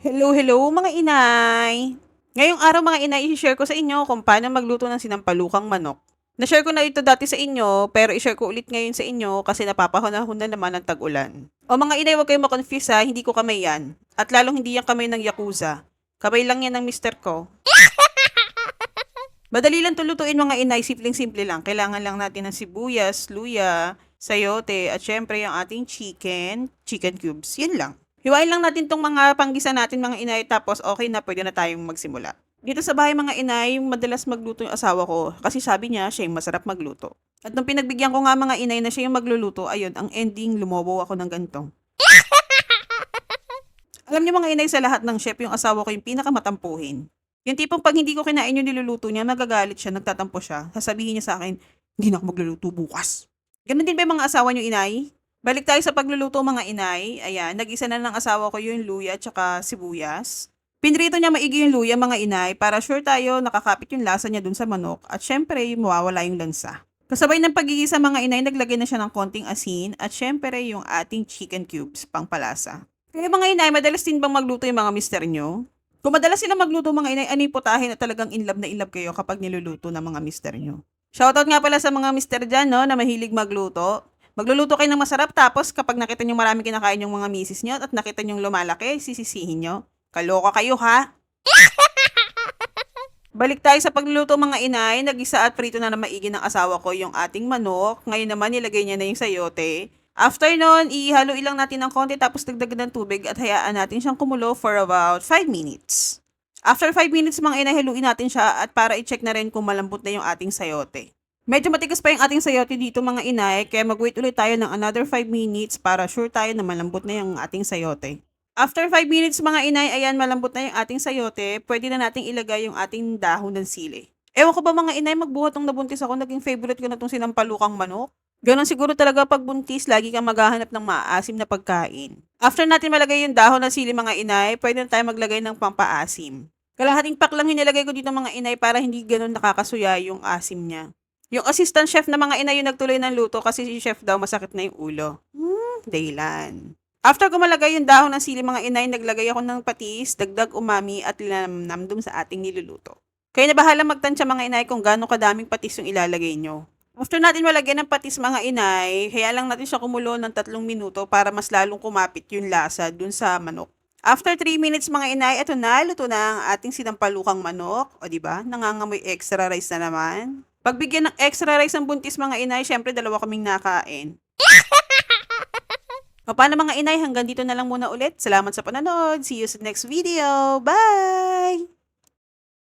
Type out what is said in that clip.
Hello, hello mga inay! Ngayong araw mga inay, i-share ko sa inyo kung paano magluto ng sinampalukang manok. Na-share ko na ito dati sa inyo, pero i-share ko ulit ngayon sa inyo kasi napapahunahon na naman ng tag-ulan. O mga inay, huwag kayong makonfuse ha, hindi ko kamay yan. At lalong hindi yan kamay ng Yakuza. Kamay lang yan ng mister ko. Madali lang tulutuin mga inay, simpleng-simple lang. Kailangan lang natin ng sibuyas, luya, sayote, at syempre yung ating chicken cubes. Yan lang. Hiwain lang natin tong mga panggisa natin mga inay tapos okay na pwede na tayong magsimula. Dito sa bahay mga inay, madalas magluto yung asawa ko kasi sabi niya siya yung masarap magluto. At nung pinagbigyan ko nga mga inay na siya yung magluluto, ayun, ang ending lumobo ako ng ganito. Alam niyo mga inay sa lahat ng chef, yung asawa ko yung pinakamatampuhin. Yung tipong pag hindi ko kinain yung niluluto niya, magagalit siya, nagtatampo siya. Sasabihin niya sa akin, hindi na ako magluluto bukas. Ganun din ba yung mga asawa niyo inay? Balik tayo sa pagluluto mga inay. Ayan, nag-isa na ng asawa ko yung luya at saka sibuyas. Pinrito niya maigi yung luya mga inay para sure tayo nakakapit yung lasa niya dun sa manok at syempre mawawala yung lansa. Kasabay ng pagigisa mga inay, naglagay na siya ng konting asin at syempre yung ating chicken cubes pang palasa. Kaya mga inay, madalas din bang magluto yung mga mister nyo? Kung madalas sila magluto mga inay, ano yung putahe na talagang in love kayo kapag niluluto ng mga mister nyo? Shoutout nga pala sa mga mister dyan, no, na mahilig magluto. Magluluto kayo ng masarap tapos kapag nakita nyo marami kinakain yung mga misis nyo at nakita nyo lumalaki, sisisihin nyo. Kaloka kayo ha? Balik tayo sa pagluluto mga inay, nagisa at prito na maigi ng asawa ko yung ating manok. Ngayon naman nilagay niya na yung sayote. After nun, ihalo ilang natin ng konti tapos dagdagan ng tubig at hayaan natin siyang kumulo for about 5 minutes. After 5 minutes mga inay, haluin natin siya at para i-check na rin kung malambot na yung ating sayote. Medyo matigas pa yung ating sayote dito mga inay, kaya mag-wait ulit tayo ng another 5 minutes para sure tayo na malambot na yung ating sayote. After 5 minutes mga inay, ayan malambot na yung ating sayote, pwede na nating ilagay yung ating dahon ng sili. Ewan ko ba mga inay, magbuhat ng nabuntis ako, naging favorite ko na itong sinampalukang manok. Ganon siguro talaga pag buntis, lagi kang maghahanap ng maasim na pagkain. After natin malagay yung dahon ng sili mga inay, pwede na tayo maglagay ng pampaasim. Kalahating pack lang yung nilagay ko dito mga inay para hindi ganon nakakasuya yung asim niya. Yung assistant chef na mga inay yung nagtuloy ng luto kasi si chef daw masakit na yung ulo. Daylan. After ko malagay yung dahon ng sili mga inay, naglagay ako ng patis, dagdag umami at linamnam dun sa ating niluluto. Kayo na bahala magtansya mga inay kung gaano kadaming patis yung ilalagay nyo. After natin malagyan ng patis mga inay, kaya lang natin siya kumulo ng 3 minuto para mas lalong kumapit yung lasa dun sa manok. After 3 minutes mga inay, eto na, luto na ang ating sinampalukang manok. O diba, nangangamoy extra rice na naman. Pagbigyan ng extra rice ang buntis mga inay, syempre dalawa kaming nakain. O paano mga inay, hanggang dito na lang muna ulit. Salamat sa panonood. See you sa next video. Bye!